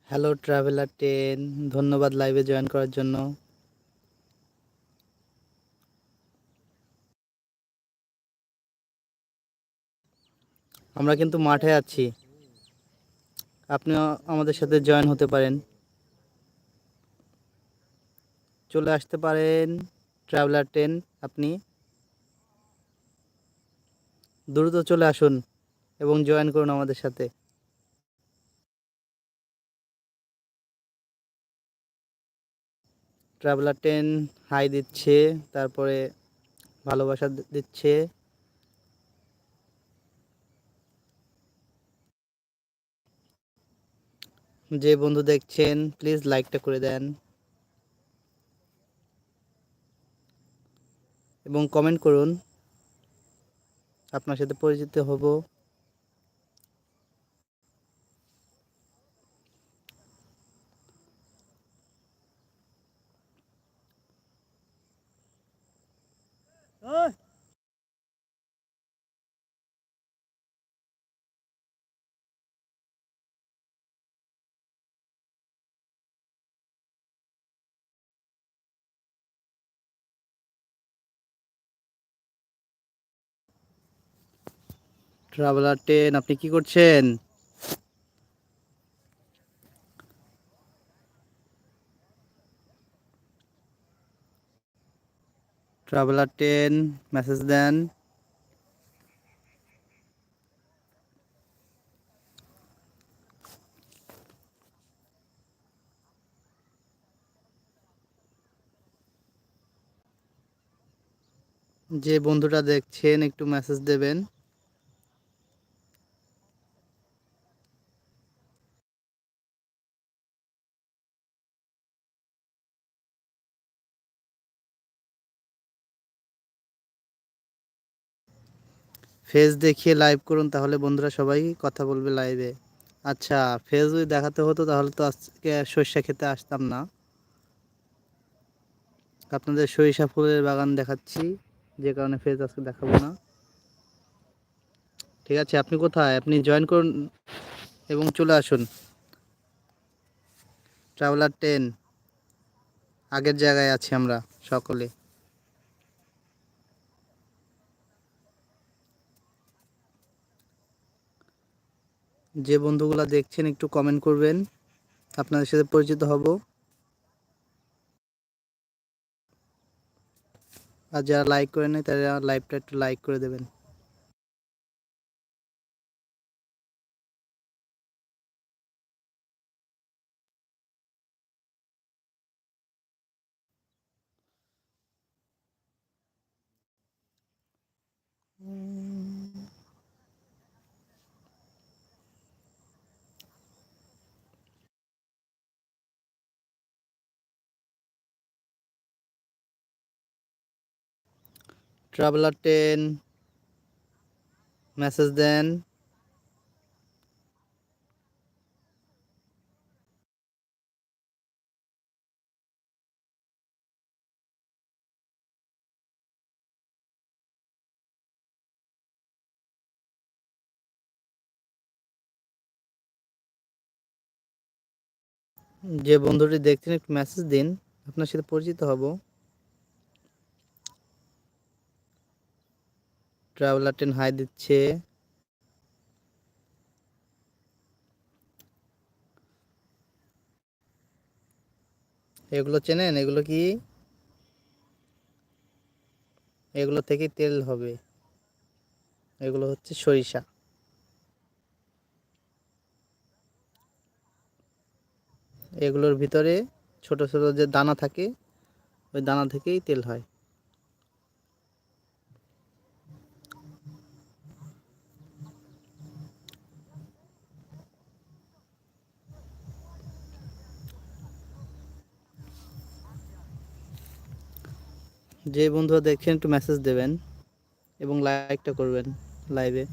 Hello traveller 10, ধন্যবাদ লাইভে join করার জন্য। আমরা কিন্তু মাঠে আছি, আপনিও আমাদের সাথে জয়েন হতে পারেন, চলে আসতে পারেন। ট্রাভেলার 10, আপনি দ্রুত চলে আসুন এবং জয়েন করুন আমাদের সাথে। ট্রাভেলার 10 হাই দিচ্ছে, তারপরে ভালোবাসা দিচ্ছে। যে বন্ধু দেখছেন প্লিজ লাইকটা করে দেন এবং কমেন্ট করুন, আপনার সাথে পরিচিত হব। ট্রাভেলার 10, আপনি কি করছেন? ট্রাভেলার 10 মেসেজ দেন। যে বন্ধুটা দেখছেন একটু মেসেজ দেবেন। ফেস দেখিয়ে লাইভ করুন, তাহলে বন্ধুরা সবাই কথা বলবে লাইভে। আচ্ছা, ফেস যদি দেখাতে হতো তাহলে তো আজকে সরিষা খেতে আসতাম না। আপনাদের সরিষা ফুলের বাগান দেখাচ্ছি, যে কারণে ফেস আজকে দেখাবো না। ঠিক আছে, আপনি কোথায়? আপনি জয়েন করুন এবং চলে আসুন। ট্রাভেলার 10, আগের জায়গায় আছি আমরা সকলে। যে বন্ধুগুলা দেখছেন একটু কমেন্ট করবেন, আপনাদের সাথে পরিচিত হব। আর যারা লাইক করে নেয় তারা লাইভটা একটু লাইক করে দেবেন। ট্রাভেলার 10 মেসেজ দেন। যে বন্ধুটি দেখছেন একটু মেসেজ দিন, আপনার সাথে পরিচিত হব। ট্রাভেলার 10 হাই দিচ্ছে। এগুলো চেনেন? এগুলো কি? এগুলো থেকে তেল হবে, এগুলো হচ্ছে সরিষা। এগুলোর ভিতরে ছোট ছোট যে দানা থাকে, ওই দানা থেকেই তেল হয়। যে বন্ধুরা দেখছেন একটু মেসেজ দেবেন এবং লাইকটা করবেন লাইভে।